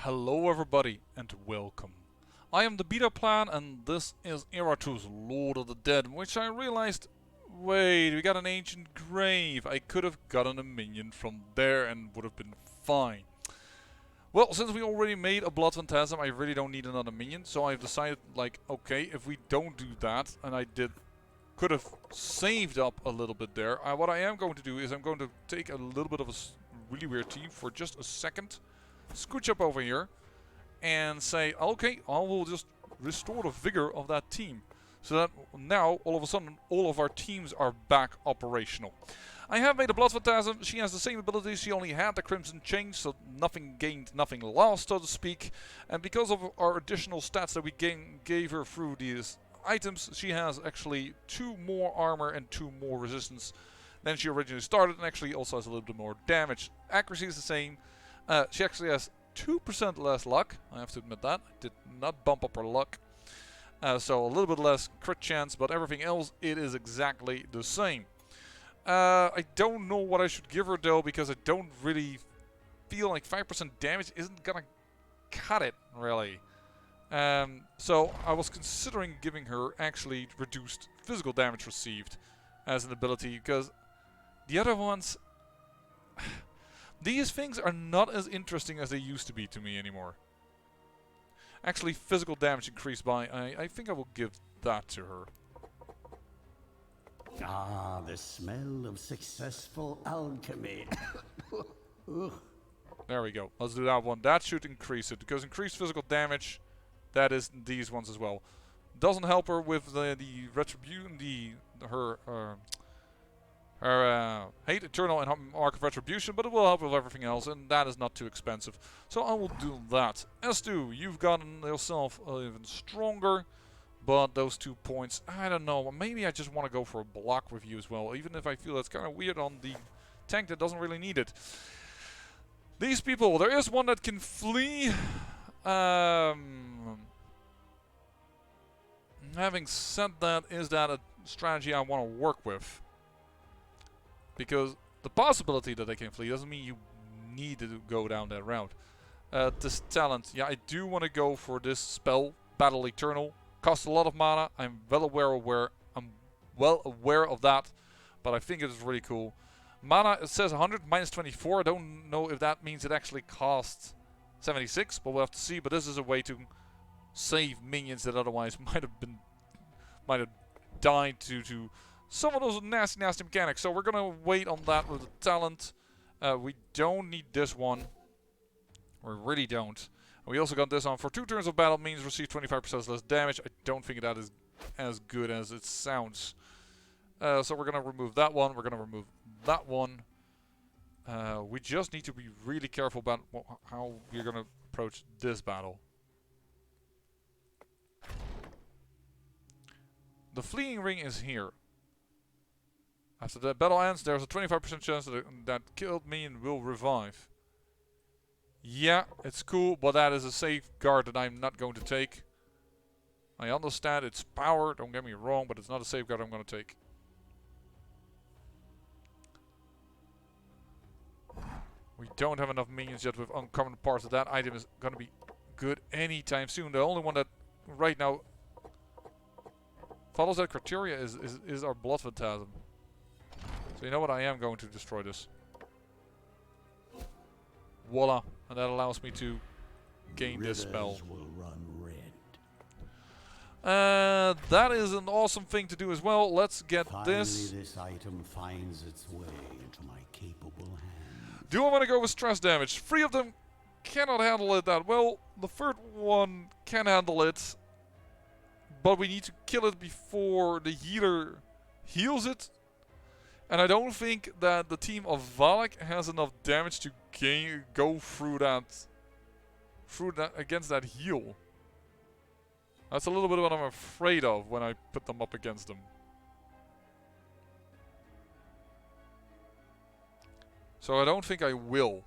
Hello everybody and welcome. I am the beta plan and this is Iratus, Lord of the Dead, which I realized, wait, we got an ancient grave. I could have gotten a minion from there and would have been fine. Well, since we already made a Blood Phantasm, I really don't need another minion, so I've decided, like, okay, if we don't do that, and could have saved up a little bit there, what I am going to do is I'm going to take a little bit of a really weird team for just a second, scooch up over here, and say, okay, I will just restore the vigor of that team. So that now, all of a sudden, all of our teams are back operational. I have made a Blood Phantasm. She has the same abilities. She only had the Crimson Change, so nothing gained, nothing lost, so to speak. And because of our additional stats that we gave her through these items, she has actually 2 more armor and 2 more resistance than she originally started, and actually also has a little bit more damage. Accuracy is the same. She actually has 2% less luck. I have to admit that. I did not bump up her luck. So a little bit less crit chance, but everything else, it is exactly the same. I don't know what I should give her though, because I don't really feel like 5% damage isn't gonna cut it, really. So I was considering giving her actually reduced physical damage received as an ability, because the other ones... these things are not as interesting as they used to be to me anymore. Actually, physical damage increased by... I think I will give that to her. Ah, the smell of successful alchemy. There we go. Let's do that one. That should increase it, because increased physical damage, that is these ones as well. Doesn't help her with the retribution, her Hate Eternal and Mark of Retribution, but it will help with everything else, and that is not too expensive. So I will do that. Estu, you've gotten yourself even stronger, but those 2 points, I don't know, maybe I just want to go for a block with you as well, even if I feel that's kind of weird on the tank that doesn't really need it. These people, there is one that can flee. Having said that, is that a strategy I want to work with? Because the possibility that they can flee doesn't mean you need to go down that route. This talent, yeah, I do want to go for this spell, Battle Eternal. Costs a lot of mana. I'm well aware of that, but I think it is really cool. Mana, it says 100 minus 24. I don't know if that means it actually costs 76, but we'll have to see. But this is a way to save minions that otherwise might have died to some of those nasty mechanics. So we're gonna wait on that with the talent. We don't need this one. We really don't. We also got this on for 2 turns of battle, means receive 25% less damage. I don't think that is as good as it sounds. So we're gonna remove that one. We're gonna remove that one. We just need to be really careful about how we're gonna approach this battle. The fleeing ring is here. After the battle ends, there's a 25% chance that killed minion will revive. Yeah, it's cool, but that is a safeguard that I'm not going to take. I understand its power, don't get me wrong, but it's not a safeguard I'm going to take. We don't have enough minions yet with uncommon parts. That item is going to be good anytime soon. The only one that right now follows that criteria is our Blood Phantasm. So you know what, I am going to destroy this. Voila, and that allows me to gain this spell. Will run red. That is an awesome thing to do as well. Let's get this. Finally, this item finds its way into my capable hands. Do I want to go with stress damage? 3 of them cannot handle it that well. The third one can handle it, but we need to kill it before the healer heals it. And I don't think that the team of Valak has enough damage to go through that against that heal. That's a little bit what I'm afraid of when I put them up against them. So I don't think I will.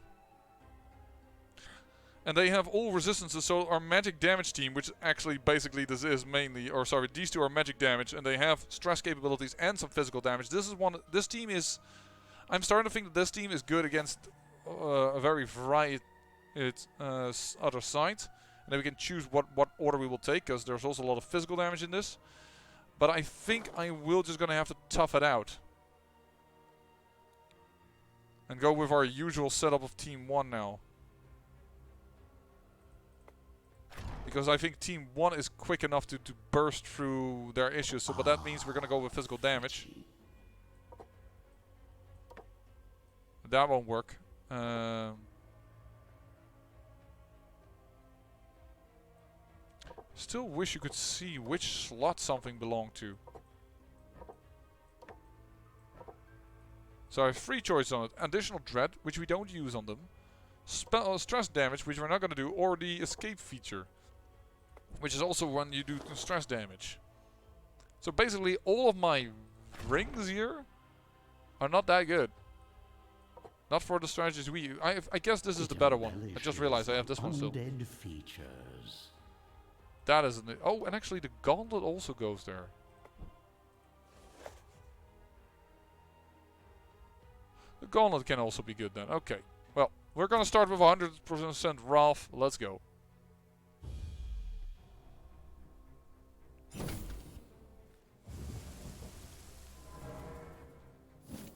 And they have all resistances, so our magic damage team, which actually basically this is mainly, or sorry, these 2 are magic damage, and they have stress capabilities and some physical damage. This team is, I'm starting to think that this team is good against a very its other side. And then we can choose what order we will take, because there's also a lot of physical damage in this. But I think I will just gonna have to tough it out. And go with our usual setup of Team 1 now. Because I think Team 1 is quick enough to burst through their issues. So, but that means we're gonna go with physical damage. That won't work. Still wish you could see which slot something belonged to. So I have 3 choices on it. Additional dread, which we don't use on them. Stress damage, which we're not going to do. Or the escape feature, which is also when you do stress damage. So basically all of my rings here are not that good. Not for the strategies we use. I guess this is the better one. I just realized I have this one still. Features. That isn't it. Oh, and actually the gauntlet also goes there. The gauntlet can also be good then. Okay. Well, we're gonna start with 100% Ralph. Let's go.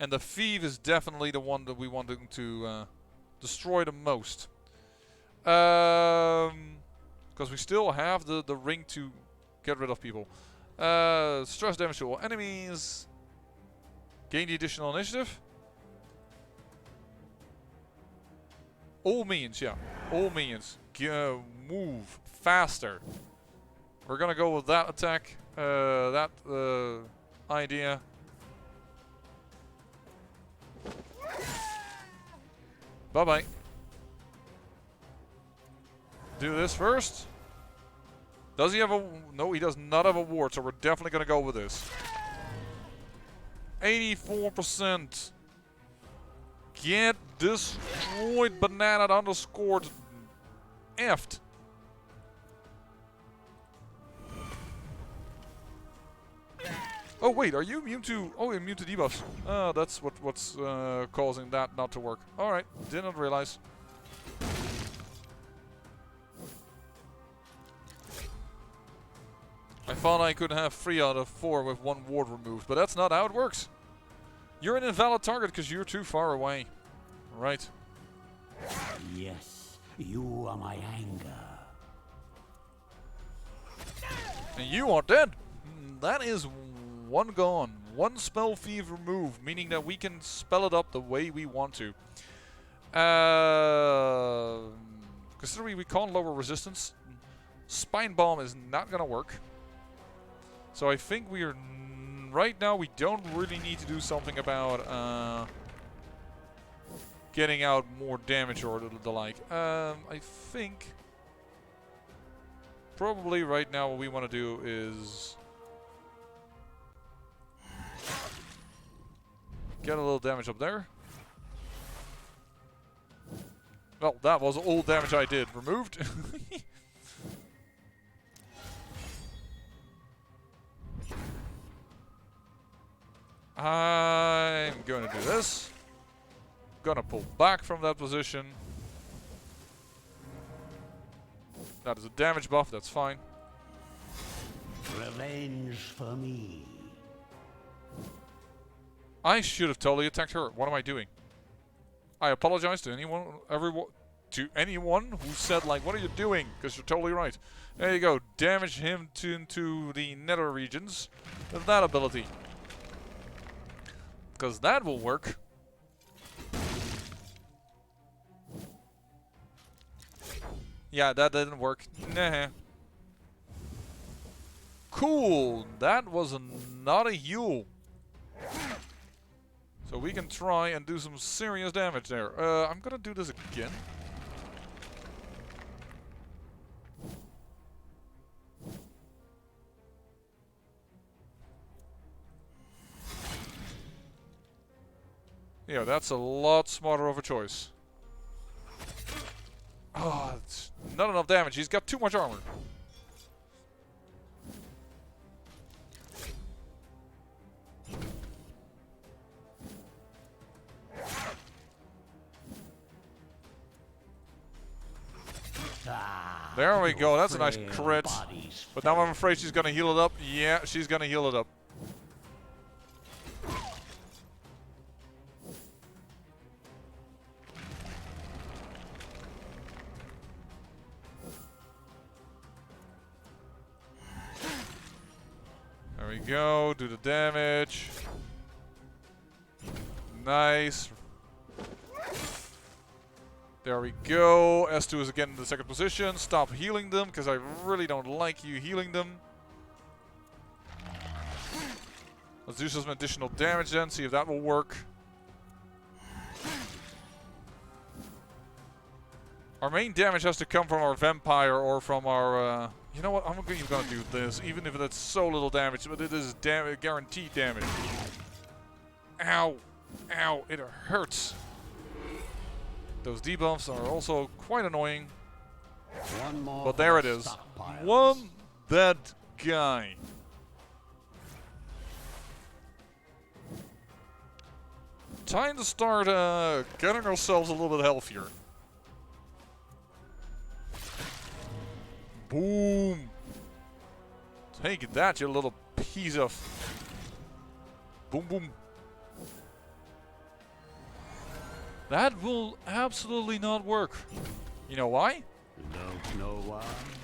And the thief is definitely the one that we want to destroy the most. Because we still have the ring to get rid of people. Stress damage to all enemies. Gain the additional initiative. All minions, yeah. All minions. Move faster. We're gonna go with that attack. That idea. Bye-bye. Do this first. Does he have a... No, he does not have a ward, so we're definitely going to go with this. 84%. Get destroyed, banana underscored effed. Oh wait, are you immune to... Oh, immune to debuffs. Oh, that's what's causing that not to work. Alright, didn't realize. I thought I could have 3 out of 4 with 1 ward removed, but that's not how it works. You're an invalid target because you're too far away. Right. Yes, you are my anger. And you are dead. That is 1 gone. 1 spell thief removed, meaning that we can spell it up the way we want to. Considering we can't lower resistance, Spine Bomb is not gonna work. So I think we are... right now we don't really need to do something about getting out more damage or the like. I think probably right now what we want to do is get a little damage up there. Well, that was all damage I did. Removed. I'm going to do this. Gonna pull back from that position. That is a damage buff, that's fine. Revenge for me. I should have totally attacked her. What am I doing? I apologize to anyone who said, like, what are you doing? Because you're totally right. There you go. Damage him into the nether regions with that ability. Because that will work. Yeah, that didn't work. Nah. Cool. That was not a heal. So we can try and do some serious damage there. I'm gonna do this again. Yeah, that's a lot smarter of a choice. Oh, it's not enough damage. He's got too much armor. There we go. That's a nice frail crit. bodies But now I'm afraid she's gonna heal it up. Yeah, she's gonna heal it up. There we go. Do the damage. Nice. There we go. S2 is again in the second position. Stop healing them, because I really don't like you healing them. Let's do some additional damage then, see if that will work. Our main damage has to come from our vampire or from our... you know what? I'm even going to do this, even if it's so little damage, but it is guaranteed damage. Ow. Ow. It hurts. Those debuffs are also quite annoying. But there it is. One dead guy. Time to start getting ourselves a little bit healthier. Boom. Take that, you little piece of... Boom, boom. That will absolutely not work. You know why? Don't know why.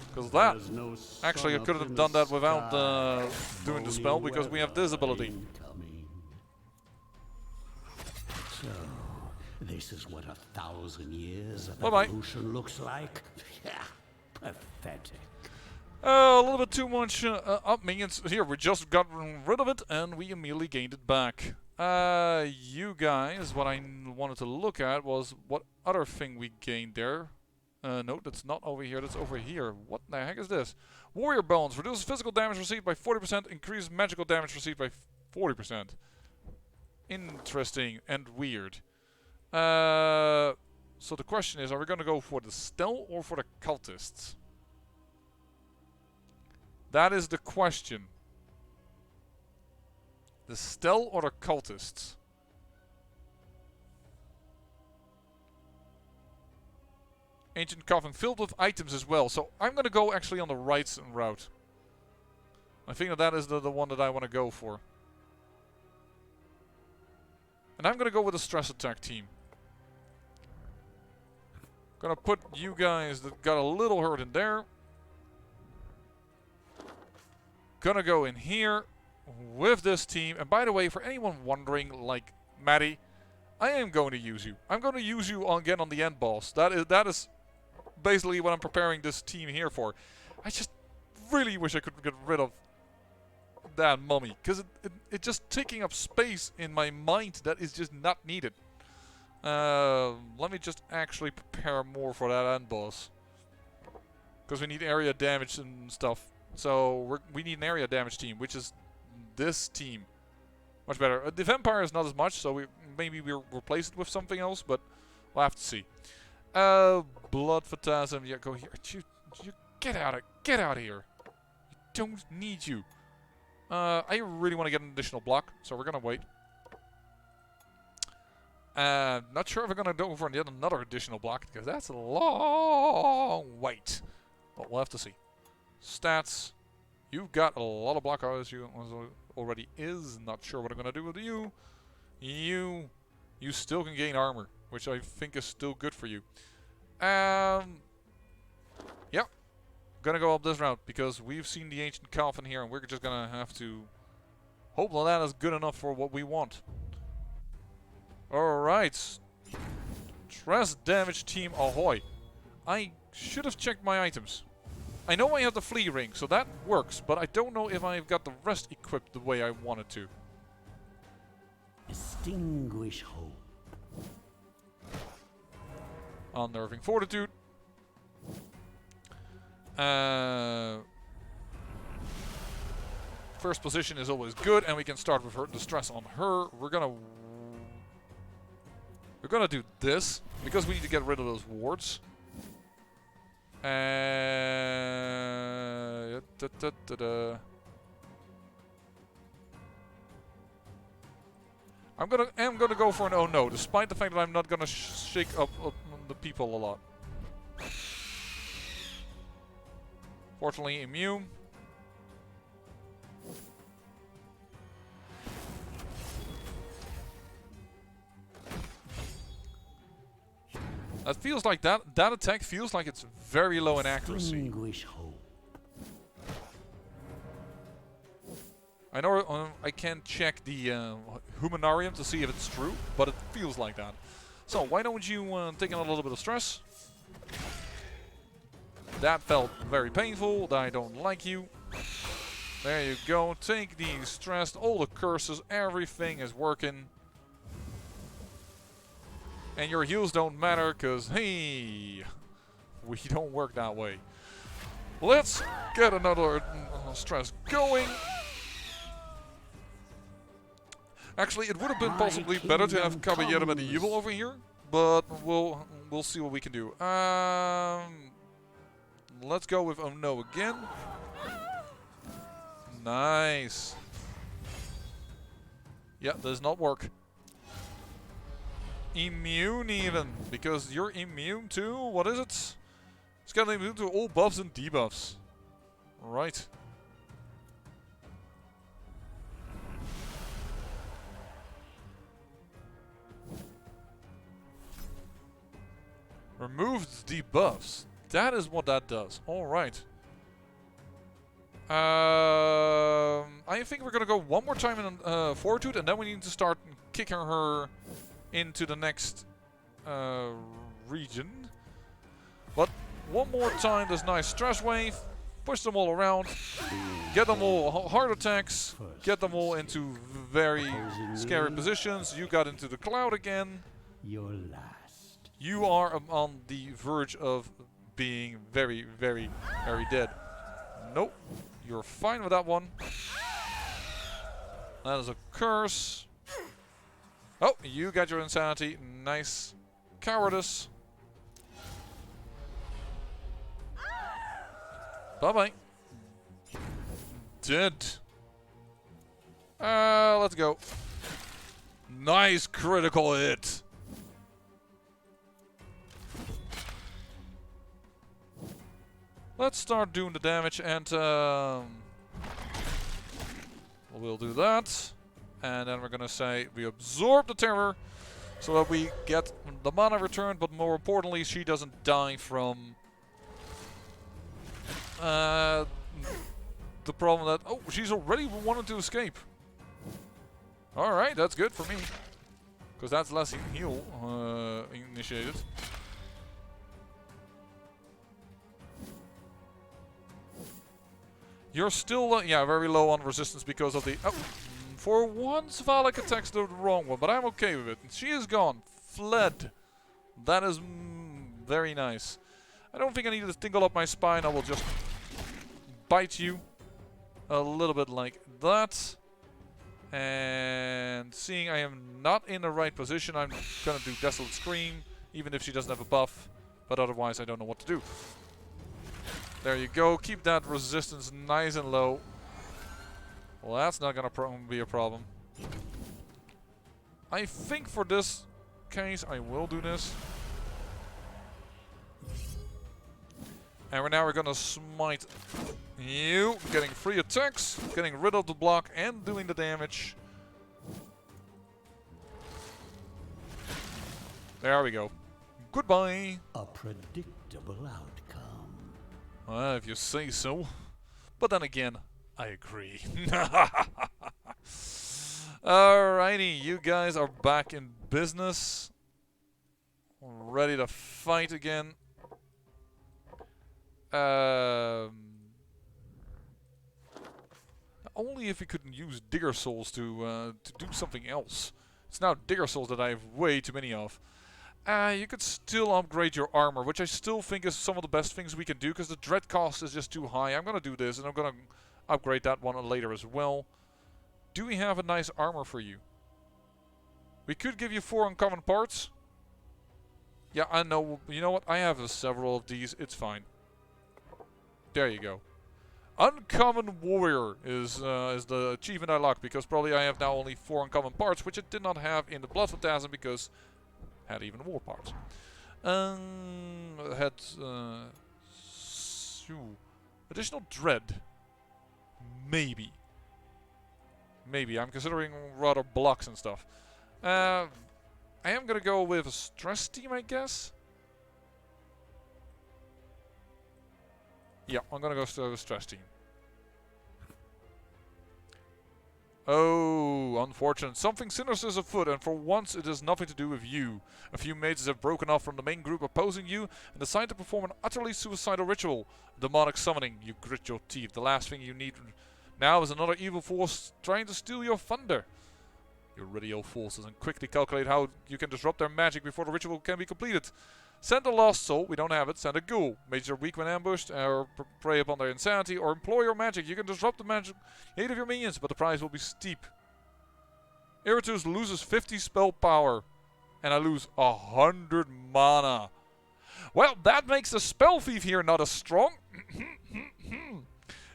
Because that... There's no Actually, I sun could up have in done the that without sky. doing the spell, because we have this ability. Incoming. So, this is what 1,000 years of Bye-bye. evolution looks like? Pathetic. A little bit too much up minions. Here, we just got rid of it, and we immediately gained it back. You guys, what I wanted to look at was what other thing we gained there. No, that's not over here, that's over here. What the heck is this? Warrior Bones. Reduces physical damage received by 40%, increases magical damage received by 40%. Interesting and weird. So the question is, are we going to go for the Stel or for the Cultists? That is the question. The Stel or the Cultists? Ancient Coffin filled with items as well. So I'm going to go actually on the right route. I think that is the one that I want to go for. And I'm going to go with the Stress Attack team. Gonna put you guys that got a little hurt in there. Gonna go in here with this team. And by the way, for anyone wondering, like Maddie, I am going to use you. I'm going to use you again on the end boss. That is basically what I'm preparing this team here for. I just really wish I could get rid of that mummy, because it just taking up space in my mind that is just not needed. Let me just actually prepare more for that end boss, because we need area damage and stuff. So we need an area damage team, which is this team. Much better. The vampire is not as much, so maybe we'll replace it with something else, but we'll have to see. Blood Phantasm, yeah, go here. You get out of here. I don't need you. I really want to get an additional block, so we're gonna wait. Not sure if we're gonna go for yet another additional block, because that's a long wait. But we'll have to see. Stats. You've got a lot of block as you already is. Not sure what I'm gonna do with you. You still can gain armor, which I think is still good for you. Yep. Gonna go up this route because we've seen the Ancient Coffin here, and we're just gonna have to hope that is good enough for what we want. Alright. Stress damage team ahoy. I should have checked my items. I know I have the flea ring, so that works, but I don't know if I've got the rest equipped the way I wanted to. Extinguish hope. Unnerving Fortitude. First position is always good, and we can start with the stress on her. We're gonna do this because we need to get rid of those wards. I'm gonna go for an oh no, despite the fact that I'm not gonna shake up the people a lot. Fortunately, immune. That feels like that attack feels like it's very low in accuracy. Extinguish hope. I know I can't check the Humanarium to see if it's true, but it feels like that. So why don't you take on a little bit of stress? That felt very painful. I don't like you. There you go. Take the stress. All the curses. Everything is working. And your heals don't matter because, hey, we don't work that way. Let's get another stress going. Actually, it would have been possibly better to have Caballero Medieval over here, but we'll see what we can do. Let's go with Oh No again. Nice. Yeah, does not work. Immune even, because you're immune to, what is it? It's got immune to all buffs and debuffs. Right. Removes debuffs. That is what that does. Alright. I think we're gonna go one more time in Fortitude, and then we need to start kicking her into the next region. But one more time, this nice stress wave. Push them all around. Get them all heart attacks. Get them all into very scary positions. You got into the cloud again. Your last. You are on the verge of being very, very, very dead. Nope. You're fine with that one. That is a curse. Oh, you got your insanity. Nice. Cowardice. Bye-bye. Dead. Let's go. Nice critical hit. Let's start doing the damage, and we'll do that. And then we're gonna say we absorb the terror so that we get the mana returned, but more importantly, she doesn't die from the problem that... Oh, she's already wanted to escape. Alright, that's good for me. Because that's less heal initiated. You're still, yeah, very low on resistance because of the... Oh, for once, Valak attacks the wrong one, but I'm okay with it. She is gone. Fled. That is very nice. I don't think I need to tingle up my spine. I will just bite you a little bit like that. And seeing I am not in the right position, I'm going to do Desolate Scream, even if she doesn't have a buff. But otherwise, I don't know what to do. There you go. Keep that resistance nice and low. Well, that's not going to be a problem. I think for this case, I will do this. And now we're going to smite you. Getting free attacks, getting rid of the block, and doing the damage. There we go. Goodbye. A predictable outcome. Well, if you say so. But then again, I agree. Alrighty, you guys are back in business. Ready to fight again. Only if we couldn't use Digger Souls to do something else. It's now Digger Souls that I have way too many of. You could still upgrade your armor, which I still think is some of the best things we can do, because the dread cost is just too high. I'm going to do this, and I'm going to upgrade that one later as well. Do we have a nice armor for you? We could give you 4 uncommon parts. Yeah, I know. You know what? I have several of these. It's fine. There you go. Uncommon Warrior is the achievement I like, because probably I have now only 4 uncommon parts, which I did not have in the Blood Phantasm, because had even more parts. Additional dread. Maybe. Maybe. I'm considering rather blocks and stuff. I am gonna go with a stress team, I guess. Yeah, I'm gonna go with a stress team. Oh, unfortunate. Something sinister is afoot, and for once it has nothing to do with you. A few mages have broken off from the main group opposing you and decided to perform an utterly suicidal ritual. Demonic summoning. You grit your teeth. The last thing you need now is another evil force trying to steal your thunder. You ready your forces and quickly calculate how you can disrupt their magic before the ritual can be completed. Send a lost soul, we don't have it, send a ghoul. Mages are weak when ambushed, or prey upon their insanity, or employ your magic. You can disrupt the magic aid of your minions, but the price will be steep. Iratus loses 50 spell power, and I lose 100 mana. Well, that makes the spell thief here not as strong.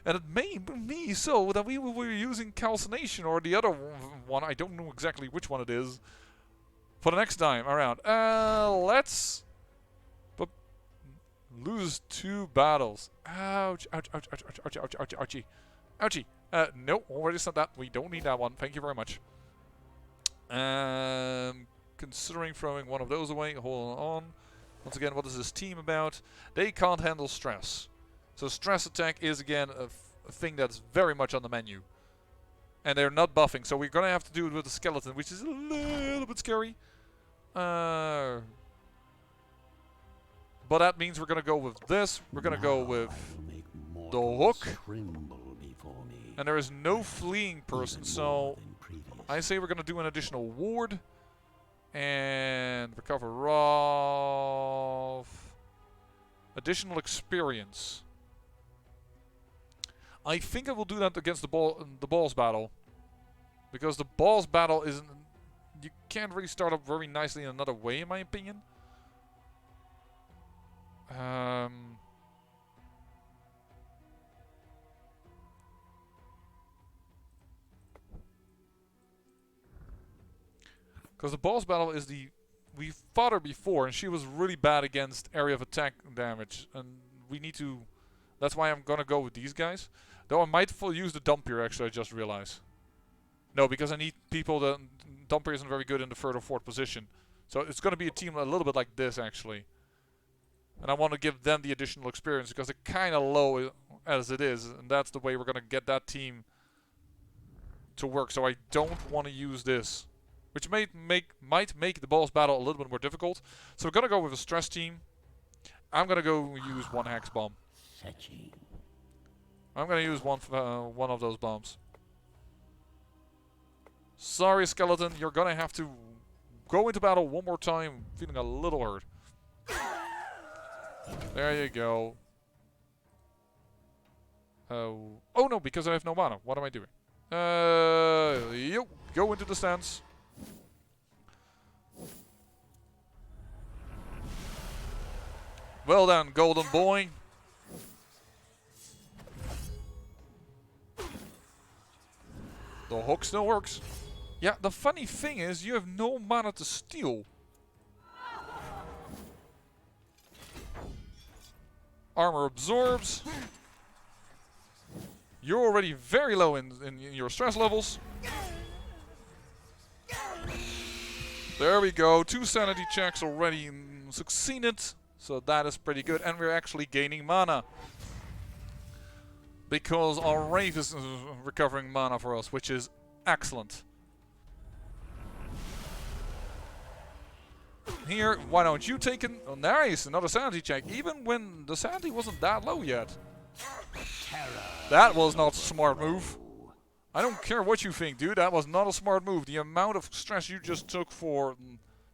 And it may be so that we will be using calcination or the other one, I don't know exactly which one it is, for the next time around. Let's... lose 2 battles. Ouch, ouch, ouch, ouch, ouch, ouch, ouch, ouch, ouchie. Ouchie. No, already said that. We don't need that one. Thank you very much. Considering throwing one of those away. Hold on. Once again, what is this team about? They can't handle stress. So stress attack is, again, a thing that's very much on the menu. And they're not buffing, so we're going to have to do it with the skeleton, which is a little bit scary. But that means we're going to go with this. We're going to go with the hook. And there is no fleeing person, so I say we're going to do an additional ward. And recover off additional experience. I think I will do that against the boss battle. Because the boss battle isn't... You can't really start up very nicely in another way, in my opinion. Because the boss battle is the... We fought her before, and she was really bad against area of attack damage. And we need to... That's why I'm gonna go with these guys. Though I might use the Dumpier, actually, I just realized. No, because I need people that... Dumpier isn't very good in the third or fourth position. So it's gonna be a team a little bit like this, actually. And I want to give them the additional experience, because they're kind of low as it is. And that's the way we're gonna get that team to work. So I don't want to use this. Which might make the boss battle a little bit more difficult. So we're gonna go with a stress team. I'm gonna go use one hex bomb. I'm gonna use one of those bombs. Sorry, skeleton, you're gonna have to go into battle one more time. Feeling a little hurt. There you go. Oh no, because I have no mana. What am I doing? Go into the stance. Well done, golden boy. The hook still works. Yeah, the funny thing is, you have no mana to steal. Armor absorbs. You're already very low in your stress levels. There we go. 2 sanity checks already succeeded. So that is pretty good. And we're actually gaining mana. Because our Wraith is recovering mana for us, which is excellent. Here, why don't you take it? Oh, nice, another sanity check. Even when the sanity wasn't that low yet. That was not a smart move. I don't care what you think, dude. That was not a smart move. The amount of stress you just took for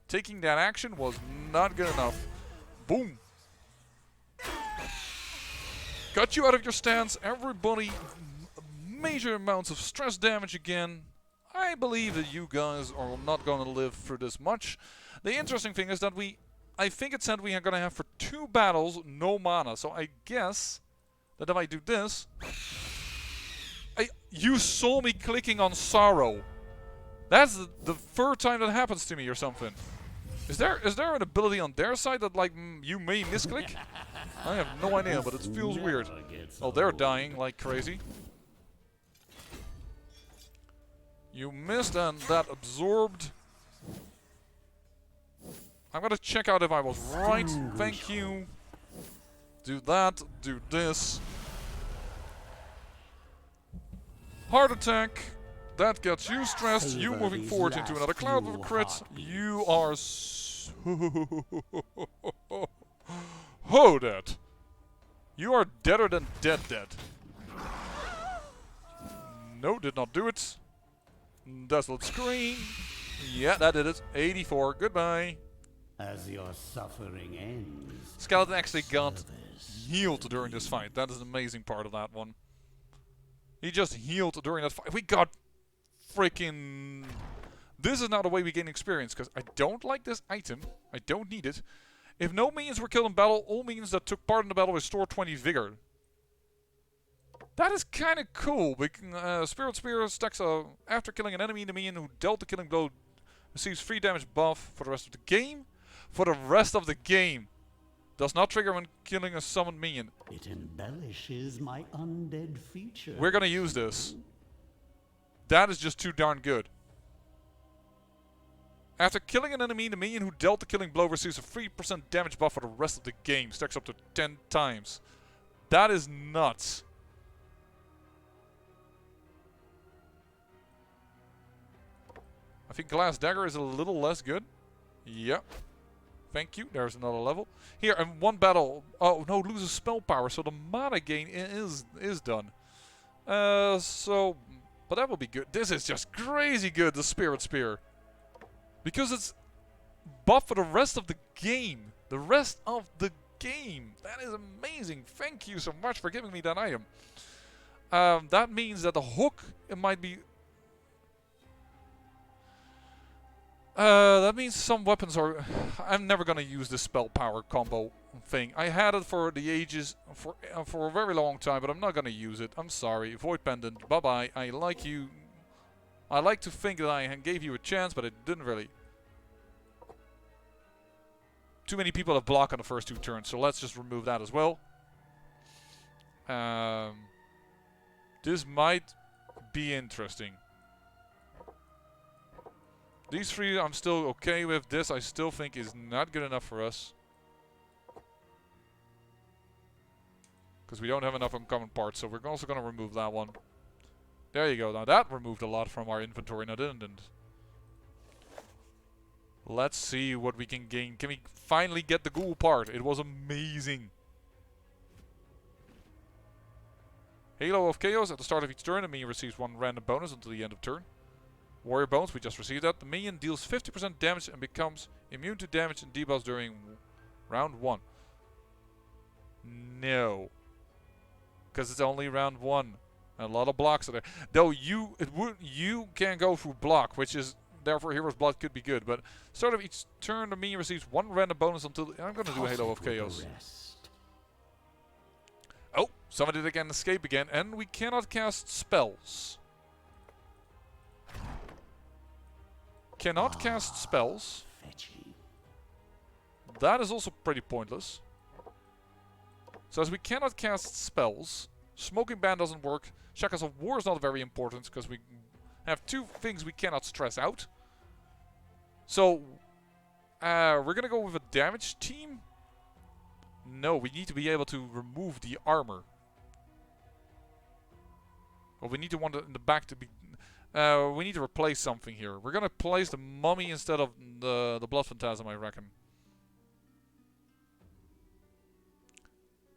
taking that action was not good enough. Boom. Got you out of your stance. Everybody, major amounts of stress damage again. I believe that you guys are not going to live through this much. The interesting thing is that I think it said we are going to have for 2 battles no mana. So I guess that if I do this... You saw me clicking on sorrow. That's the third time that happens to me or something. Is there an ability on their side that like you may misclick? I have no idea, but it feels weird. Oh, they're dying like crazy. You missed and that absorbed. I'm gonna check out if I was right. Thank you. Do that, do this. Heart attack. That gets you stressed. You moving forward into another cloud of crits. You are oh, dead. You are deader than dead. No, did not do it. Desolate screen. Yeah, that did it. 84. Goodbye. As your suffering ends, Skeleton actually got healed during this fight. That is an amazing part of that one. He just healed during that fight. We got freaking... This is not the way we gain experience, because I don't like this item. I don't need it. If no minions were killed in battle, all minions that took part in the battle restore 20 vigor. That is kind of cool. Spirit Spear stacks after killing an enemy, the minion who dealt the killing blow receives 3 damage buff for the rest of the game. For the rest of the game. Does not trigger when killing a summoned minion. it embellishes my undead feature. We're gonna use this. That is just too darn good. After killing an enemy, the minion who dealt the killing blow receives a 3% damage buff for the rest of the game. Stacks up to 10 times. That is nuts. I think Glass Dagger is a little less good. Yep. Thank you. There's another level. Here, in one battle... Oh, no, loses spell power, so the mana gain is done. But that will be good. This is just crazy good, the Spirit Spear. Because it's buff for the rest of the game. The rest of the game. That is amazing. Thank you so much for giving me that item. That means that the hook, it might be... that means some weapons are... I'm never gonna use this spell power combo thing. I had it for the ages, for a very long time, but I'm not gonna use it. I'm sorry. Void Pendant, bye bye. I like you. I like to think that I gave you a chance, but it didn't really. Too many people have blocked on the first 2 turns, so let's just remove that as well. This might be interesting. These 3 I'm still okay with. This I still think is not good enough for us. Because we don't have enough uncommon parts, so we're also going to remove that one. There you go. Now that removed a lot from our inventory, now didn't it? Let's see what we can gain. Can we finally get the ghoul part? It was amazing. Halo of Chaos. At the start of each turn, the minion receives 1 random bonus until the end of turn. Warrior Bones, we just received that. The minion deals 50% damage and becomes immune to damage and debuffs during round 1. No. Because it's only round 1. And a lot of blocks are there. Though you can go through block, which is therefore Hero's Blood could be good. But start of each turn, the minion receives 1 random bonus until... I'm going to do Halo of Chaos. Oh, somebody did again escape again. And we cannot cast spells. Cannot cast spells. That is also pretty pointless. So as we cannot cast spells, Smoking Ban doesn't work. Shackles of War is not very important because we have 2 things we cannot stress out. So we're gonna go with a damage team. No, we need to be able to remove the armor. Well, we need to want it in the back to be... we need to replace something here. We're gonna place the mummy instead of the blood phantasm, I reckon.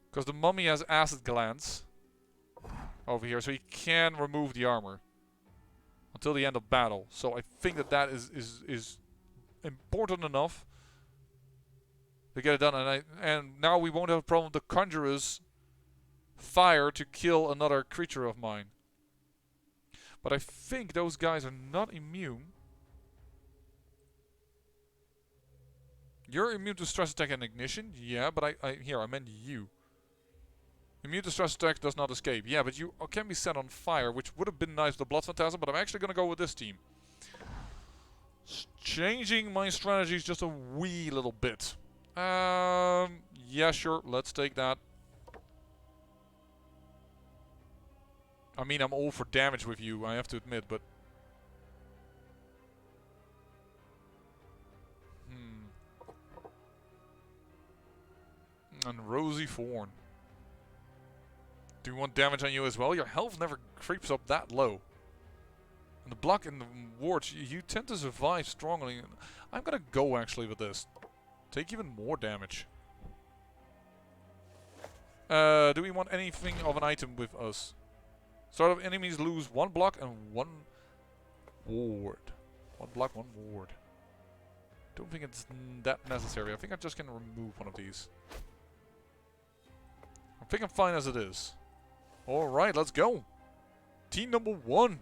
Because the mummy has acid glands over here, so he can remove the armor until the end of battle. So I think that is important enough to get it done. And now we won't have a problem with the Conjurer's fire to kill another creature of mine. But I think those guys are not immune. You're immune to stress attack and ignition? Yeah, but I meant you. Immune to stress attack does not escape. Yeah, but you can be set on fire, which would have been nice with the Blood Phantasm, but I'm actually going to go with this team. changing my strategies just a wee little bit. Yeah, sure, let's take that. I mean, I'm all for damage with you, I have to admit, but... And Rosy Fawn. Do you want damage on you as well? Your health never creeps up that low. And the block and the wards, you tend to survive strongly. I'm gonna go actually with this. Take even more damage. Do we want anything of an item with us? Start of enemies lose 1 block and 1 ward. 1 block, 1 ward. Don't think it's that necessary. I think I just can remove one of these. I think I'm fine as it is. Alright, let's go. Team number 1.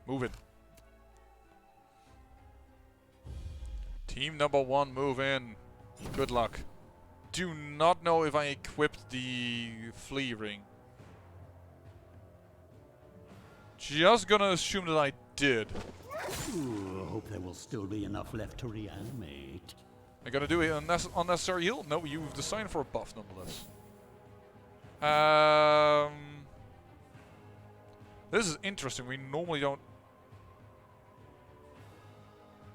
Move it. Team number 1, move in. Good luck. Do not know if I equipped the flea ring. Just gonna assume that I did. Ooh, I hope there will still be enough left to reanimate. I'm gonna do an unnecessary heal? No, you've decided for a buff nonetheless. This is interesting. We normally don't...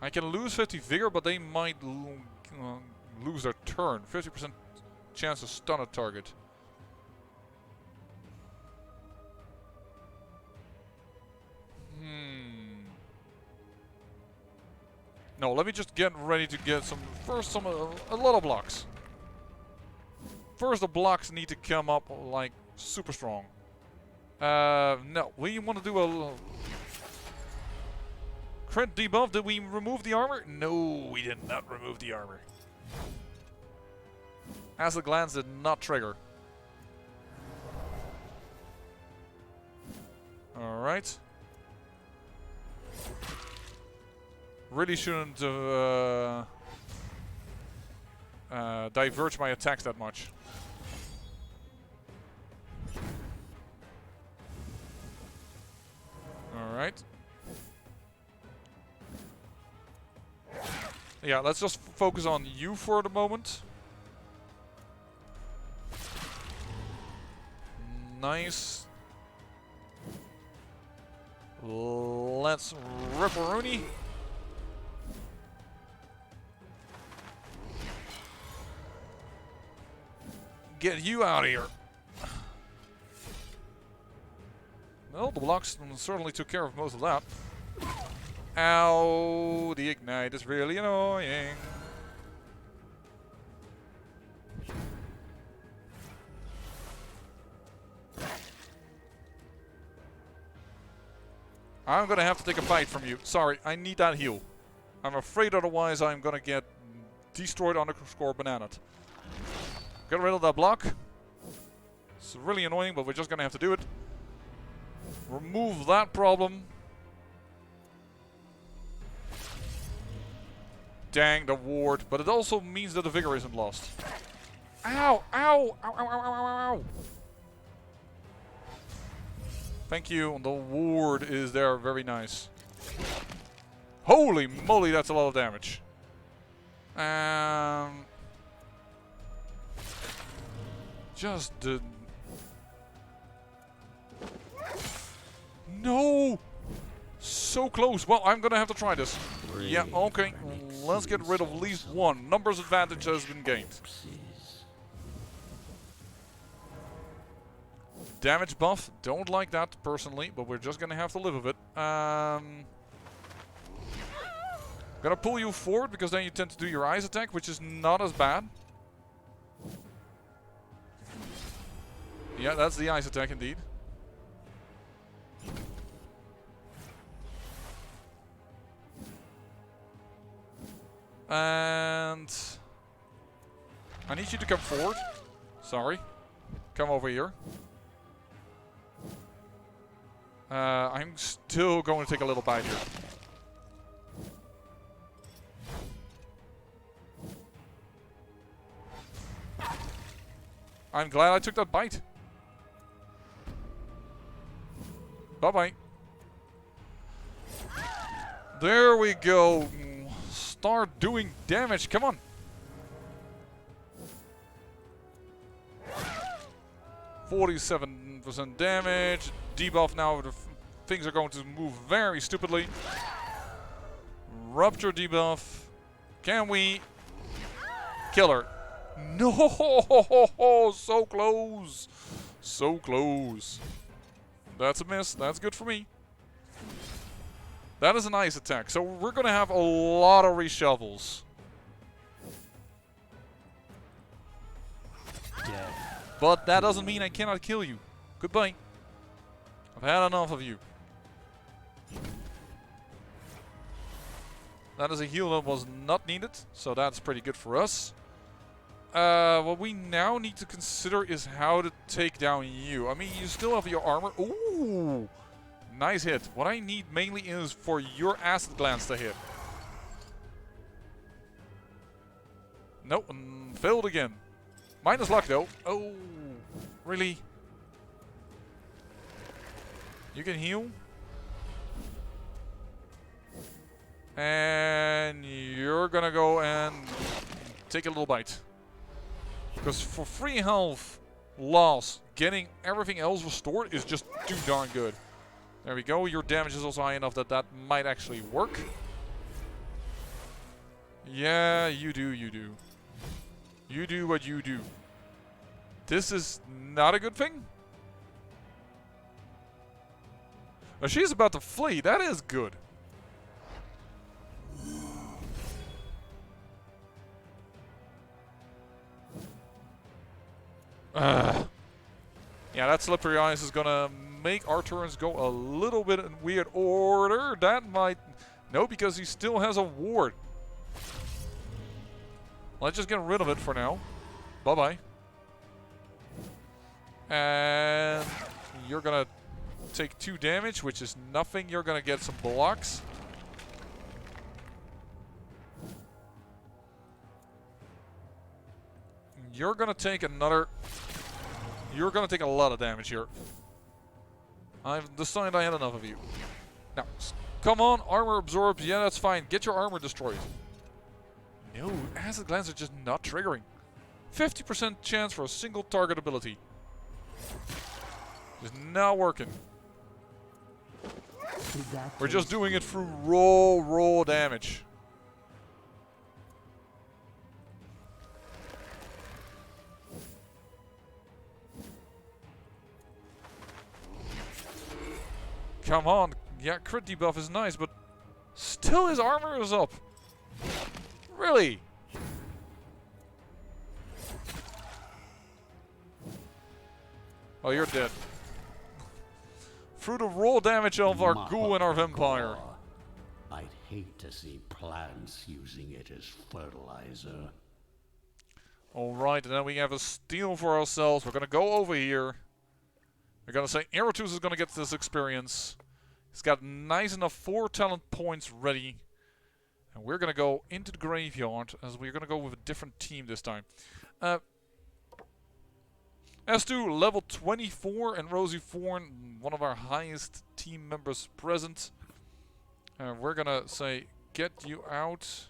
I can lose 50 vigor, but they might lose their turn. 50% chance to stun a target. No, let me just get ready to get some... First, a lot of blocks. First, the blocks need to come up, like, super strong. No, we want to do a... Crit debuff. Did we remove the armor? No, we did not remove the armor. Acid Glands did not trigger. Alright. Really shouldn't diverge my attacks that much. Alright. Yeah, let's just focus on you for the moment. Nice. Let's rip-a-rooney. Get you out of here. Well, the blocks certainly took care of most of that. Ow, the ignite is really annoying. I'm gonna have to take a bite from you. Sorry, I need that heal. I'm afraid otherwise I'm gonna get destroyed underscore bananaed. Get rid of that block. It's really annoying, but we're just gonna have to do it. Remove that problem. Dang, the ward. But it also means that the vigor isn't lost. Ow! Ow! Ow! Ow! Ow! Ow! Ow! Ow! Thank you. The ward is there. Very nice. Holy moly, that's a lot of damage. Just the... No! So close. Well, I'm gonna have to try this. Yeah, okay. Let's get rid of at least one. Numbers advantage has been gained. Damage buff. Don't like that personally, but we're just gonna have to live with it. Gonna pull you forward because then you tend to do your ice attack, which is not as bad. Yeah, that's the ice attack indeed. And I need you to come forward. Sorry. Come over here. I'm still going to take a little bite here. I'm glad I took that bite. Bye-bye. There we go. Start doing damage. Come on. 47% damage. Debuff now. Things are going to move very stupidly. Rupture debuff. Can we kill her? No! So close. So close. That's a miss. That's good for me. That is a nice attack. So we're going to have a lot of reshovels. Death. But that doesn't mean I cannot kill you. Goodbye. I've had enough of you. That is a heal that was not needed, so that's pretty good for us. What we now need to consider is how to take down you. I mean, you still have your armor. Ooh! Nice hit. What I need mainly is for your acid glands to hit. Nope, failed again. Minus luck though. Oh, really? You can heal. And you're gonna go and take a little bite. Because for free health loss, getting everything else restored is just too darn good. There we go. Your damage is also high enough that that might actually work. Yeah, you do, you do. You do what you do. This is not a good thing. Oh, she's about to flee. That is good. Yeah, that slippery ice is gonna make our turns go a little bit in weird order. That might... No, because he still has a ward. Let's just get rid of it for now. Bye-bye. And you're gonna take 2 damage, which is nothing. You're gonna get some blocks. You're gonna take another... You're gonna take a lot of damage here. I've decided I had enough of you. Now, come on, armor absorbs. Yeah, that's fine. Get your armor destroyed. No, acid glands are just not triggering. 50% chance for a single target ability. Just not working. We're just doing it through raw damage. Come on. Yeah, crit debuff is nice, but still his armor is up. Really? Oh, you're dead. Through the raw damage of our ghoul and our vampire. I'd hate to see plants using it as fertilizer. Alright, and then we have a steal for ourselves. We're gonna go over here. We're gonna say Iratus is gonna get this experience. He's got nice enough 4 talent points ready. And we're gonna go into the graveyard, as we're gonna go with a different team this time. S2, level 24, and Rosie Thorn, one of our highest team members present. We're gonna say, get you out.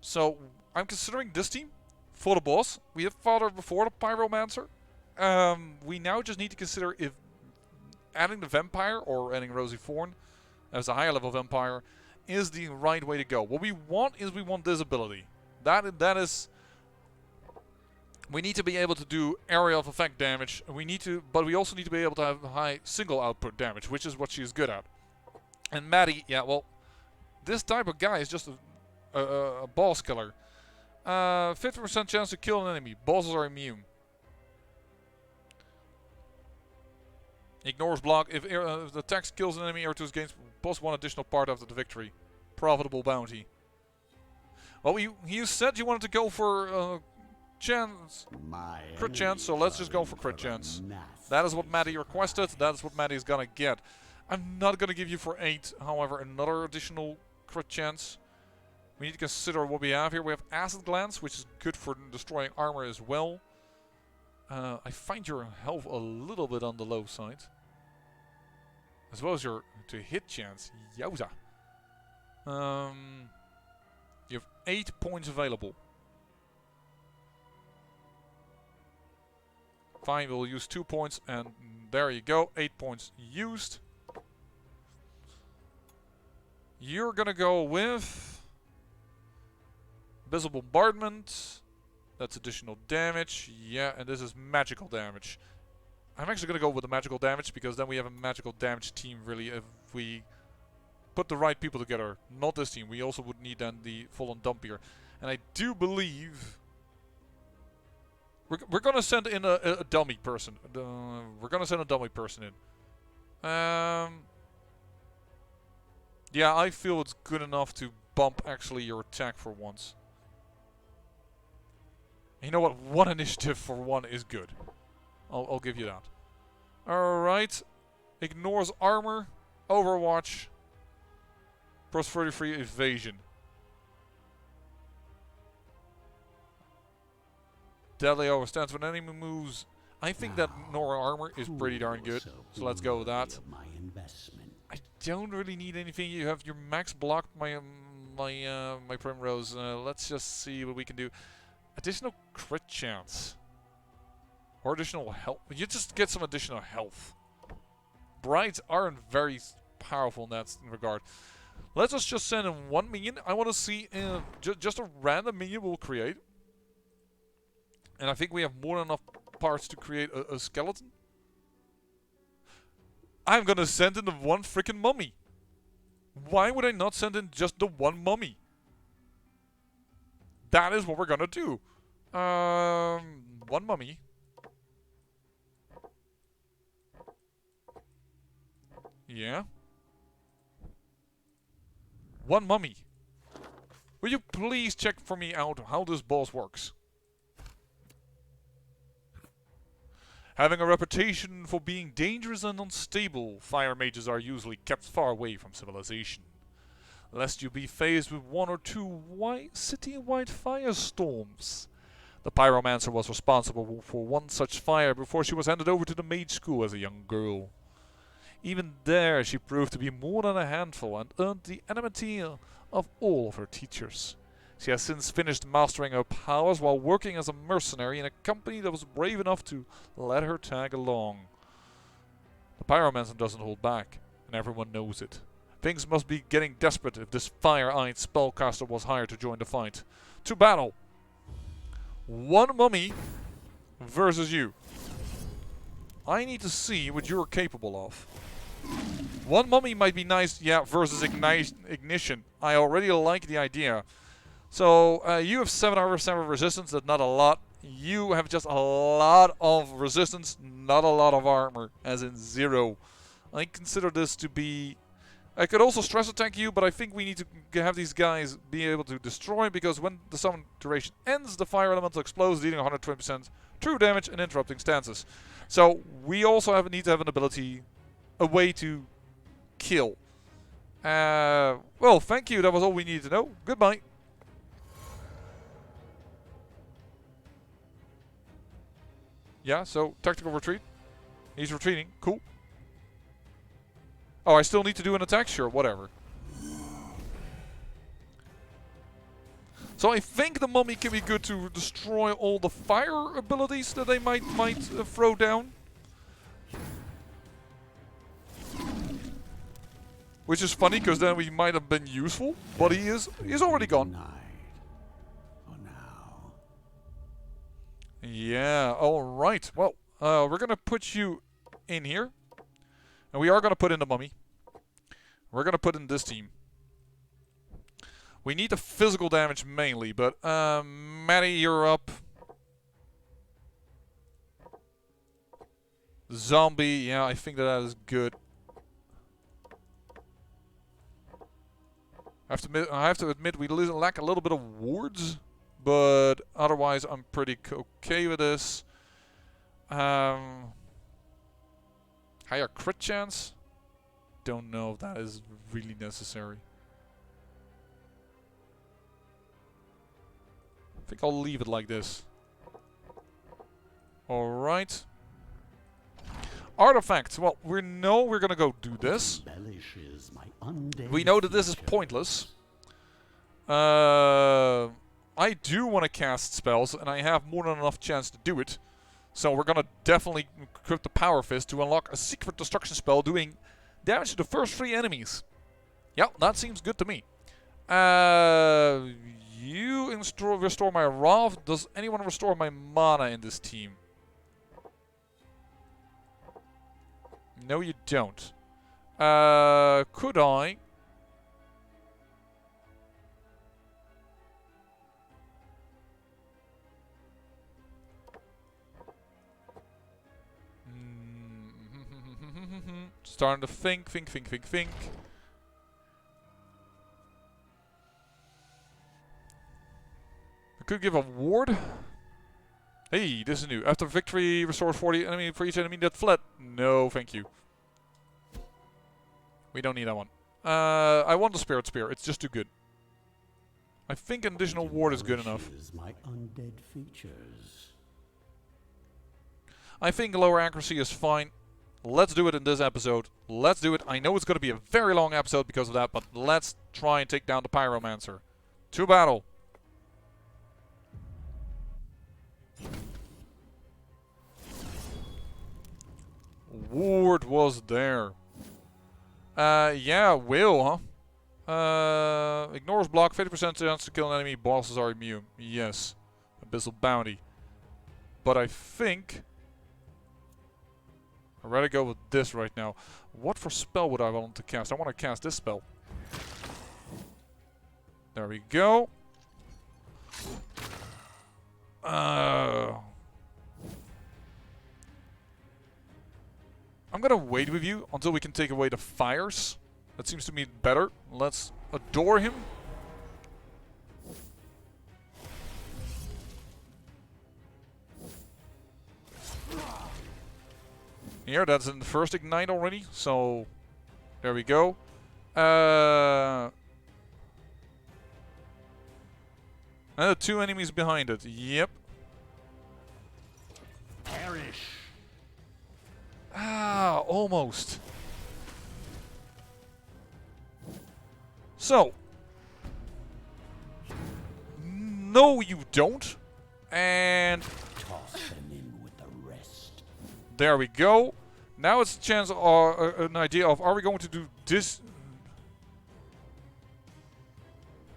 So, I'm considering this team for the boss. We have fought her before, the Pyromancer. We now just need to consider if adding the vampire, or adding Rosie Thorn as a higher level vampire, is the right way to go. What we want is we want this ability. That is... We need to be able to do area of effect damage. We need to, but we also need to be able to have high single output damage, which is what she's good at. And Maddie, yeah, well, this type of guy is just a boss killer. 50% chance to kill an enemy. Bosses are immune. Ignores block. If the text kills an enemy, Iratus gains plus 1 additional part after the victory. Profitable bounty. Well, you said you wanted to go for chance, crit chance, so let's just go for crit chance. That is what Maddie requested. That is what Maddie's gonna get. I'm not gonna give you for 8, however, another additional crit chance. We need to consider what we have here. We have acid glands, which is good for destroying armor as well. I find your health a little bit on the low side. As well as your to hit chance. Yowza. You have 8 points available. Fine, we'll use 2 points, and there you go. 8 points used. You're gonna go with Abyssal Bombardment. That's additional damage. Yeah, and this is magical damage. I'm actually gonna go with the magical damage because then we have a magical damage team really if we put the right people together. Not this team. We also would need then the full-on Dumpier. And I do believe we're gonna send in a dummy person. We're gonna send a dummy person in. Yeah, I feel it's good enough to bump actually your attack for once. You know what? 1 initiative for 1 is good. I'll give you that. Alright. Ignores armor. Overwatch. Plus 33 evasion. Deadly overstands when enemy moves. I think that Nora armor is pretty darn good. So let's go with that. I don't really need anything. You have your max block, my Primrose. Let's just see what we can do. Additional crit chance. Or additional health. You just get some additional health. Brides aren't very powerful in that regard. Let's just send in 1 minion. I want to see just a random minion we'll create. And I think we have more than enough parts to create a skeleton. I'm gonna send in the 1 freaking mummy. Why would I not send in just the 1 mummy? That is what we're gonna do. 1 mummy. Yeah. 1 mummy. Will you please check for me out how this boss works? Having a reputation for being dangerous and unstable, fire mages are usually kept far away from civilization. Lest you be faced with 1 or 2 city-wide firestorms. The Pyromancer was responsible for 1 such fire before she was handed over to the mage school as a young girl. Even there she proved to be more than a handful and earned the enmity of all of her teachers. She has since finished mastering her powers while working as a mercenary in a company that was brave enough to let her tag along. The Pyromancer doesn't hold back, and everyone knows it. Things must be getting desperate if this fire-eyed spellcaster was hired to join the fight. To battle! 1 mummy versus you. I need to see what you're capable of. 1 mummy might be nice, yeah, versus ignition. I already like the idea. So, you have 7 hours, 7 resistance, that's not a lot. You have just a lot of resistance, not a lot of armor, as in 0. I consider this to be... I could also stress attack you, but I think we need to have these guys be able to destroy, because when the summon duration ends, the fire elemental explodes, dealing 120% true damage and interrupting stances. So, we also need to have an ability, a way to kill. Well, thank you, that was all we needed to know. Goodbye. Yeah, so tactical retreat. He's retreating. Cool. Oh, I still need to do an attack? Sure, whatever. So I think the mummy can be good to destroy all the fire abilities that they might throw down. Which is funny, because then we might have been useful. But he's already gone. Yeah, alright. Well, we're going to put you in here. And we are going to put in the mummy. We're going to put in this team. We need the physical damage mainly, but Maddie, you're up. Zombie, yeah, I think that is good. I have to admit we lack a little bit of wards. But otherwise, I'm pretty okay with this. Higher crit chance? Don't know if that is really necessary. I think I'll leave it like this. Alright. Artifacts. Well, we know we're gonna go do this. Embellishes my undead We know that this is features. pointless. I do want to cast spells, and I have more than enough chance to do it. So we're gonna definitely equip the Power Fist to unlock a secret destruction spell doing damage to the first 3 enemies. Yep, that seems good to me. You restore my Wrath. Does anyone restore my mana in this team? No, you don't. Could I? Starting to think. I could give a ward. Hey, this is new. After victory, restores 40 enemy for each enemy that fled. No, thank you. We don't need that one. I want the Spirit Spear. It's just too good. I think an additional ward is good enough. Embellishes my undead features. I think lower accuracy is fine. Let's do it in this episode. Let's do it. I know it's going to be a very long episode because of that, but let's try and take down the Pyromancer. To battle. Ward was there. Yeah, will, huh? Ignores block, 50% chance to kill an enemy, bosses are immune. Yes. Abyssal Bounty. But I think I'd rather go with this right now. What for spell would I want to cast? I want to cast this spell. There we go. I'm gonna wait with you until we can take away the fires. That seems to me better. Let's adore him. Here, that's in the first ignite already, so there we go. And the 2 enemies behind it. Yep. Perish. Ah, almost. So. No, you don't. And Toss them in with the rest. there we go. Now it's a chance, an idea of, are we going to do this?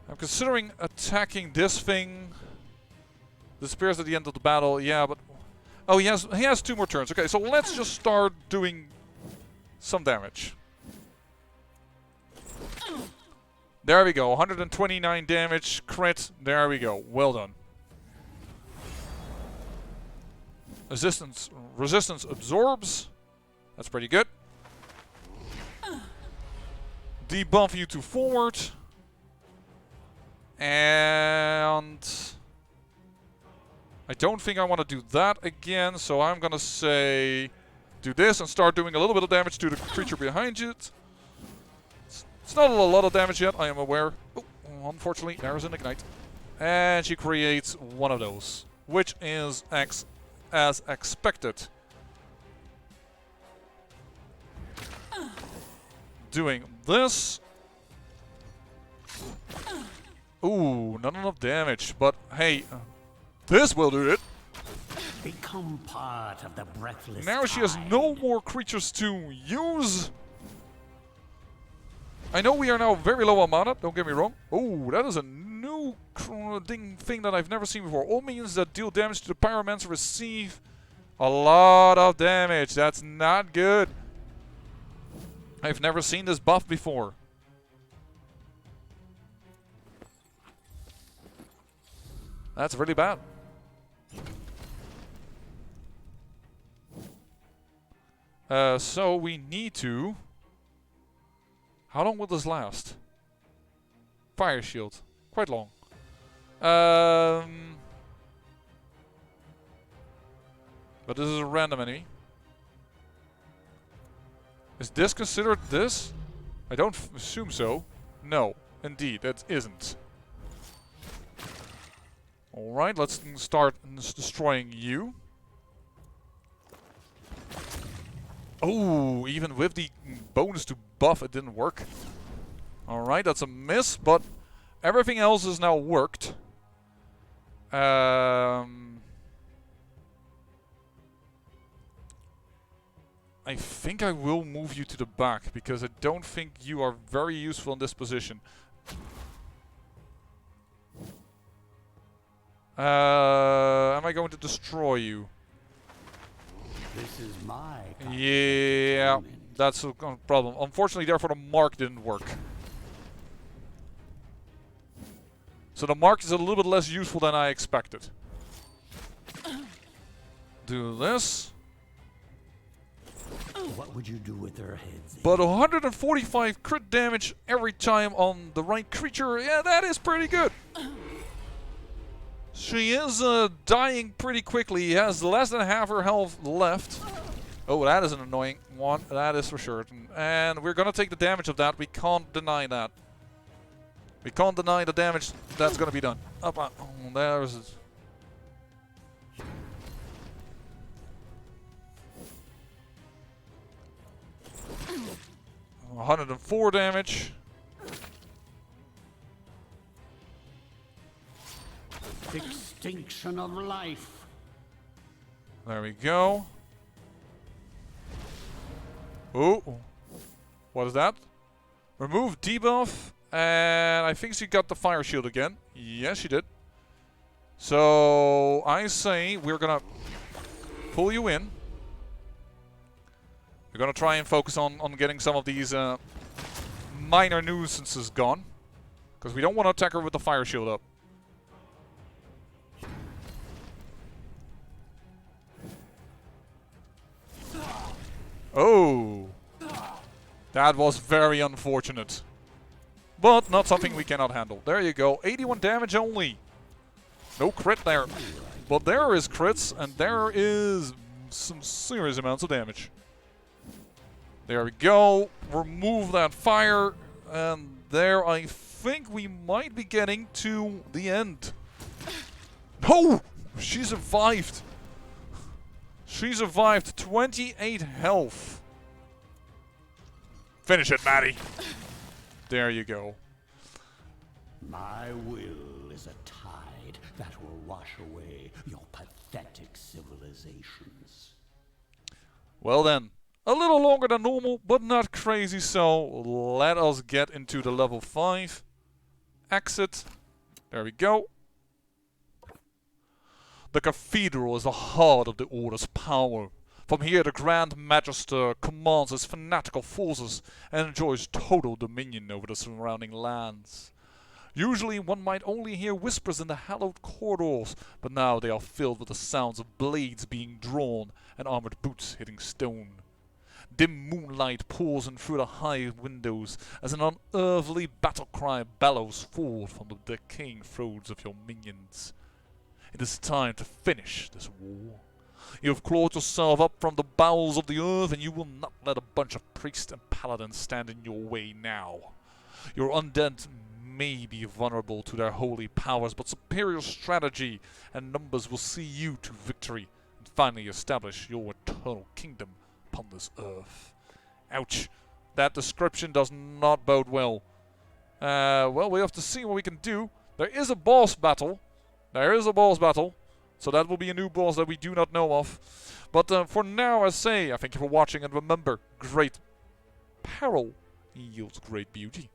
I'm considering attacking this thing. The spears at the end of the battle, yeah, but... Oh, he has 2 more turns. Okay, so let's just start doing some damage. There we go, 129 damage, crit. There we go, well done. Resistance absorbs. That's pretty good. Debuff you to forward. And I don't think I want to do that again, so I'm gonna say do this and start doing a little bit of damage to the creature behind you. It's not a lot of damage yet, I am aware. Oh, unfortunately, there is an ignite. And she creates one of those, which is as expected. Doing this. Ooh, not enough damage, but hey, this will do it. Become part of the breathless Now she has no more creatures to use. I know we are now very low on mana, don't get me wrong. Oh, that is a new thing that I've never seen before. All minions that deal damage to the Pyromancer receive a lot of damage. That's not good. I've never seen this buff before. That's really bad. So we need to... How long will this last? Fire shield. Quite long. But this is a random enemy. Is this considered this? I don't assume so. No, indeed, it isn't. Alright, let's start destroying you. Oh, even with the bonus to buff, it didn't work. Alright, that's a miss, but everything else has now worked. I think I will move you to the back, because I don't think you are very useful in this position. Am I going to destroy you? This is my kind of Yeah, entertainment. that's a problem. Unfortunately, therefore, the mark didn't work. So the mark is a little bit less useful than I expected. Do this. What would you do with their heads? But 145 crit damage every time on the right creature, yeah, that is pretty good. She is dying pretty quickly. He has less than half her health left. Oh, that is an annoying one. That is for sure. And we're gonna take the damage of that. We can't deny that. We can't deny the damage that's gonna be done. Up, oh, there's it. Oh, 104 damage. Extinction of life. There we go. Oh, what is that? Remove debuff, and I think she got the fire shield again. Yes, she did. So I say we're gonna pull you in. We're gonna try and focus on getting some of these minor nuisances gone, because we don't want to attack her with the fire shield up. Oh, that was very unfortunate. But not something we cannot handle. There you go, 81 damage only. No crit there. But there is crits, and there is some serious amounts of damage. There we go. Remove that fire, and there I think we might be getting to the end. No! She survived. She survived. 28 health. Finish it, Maddie. There you go. My will is a tide that will wash away your pathetic civilizations. Well then, a little longer than normal, but not crazy, so let us get into the level 5. Exit. There we go. The cathedral is the heart of the Order's power. From here the Grand Magister commands his fanatical forces and enjoys total dominion over the surrounding lands. Usually one might only hear whispers in the hallowed corridors, but now they are filled with the sounds of blades being drawn and armored boots hitting stone. Dim moonlight pours in through the high windows as an unearthly battle cry bellows forth from the decaying throats of your minions. It is time to finish this war. You have clawed yourself up from the bowels of the earth, and you will not let a bunch of priests and paladins stand in your way now. Your undead may be vulnerable to their holy powers, but superior strategy and numbers will see you to victory and finally establish your eternal kingdom upon this earth. Ouch. That description does not bode well. Well, we have to see what we can do. There is a boss battle. There is a boss battle. So that will be a new boss that we do not know of. But for now, I say, I thank you for watching, and remember, great peril yields great beauty.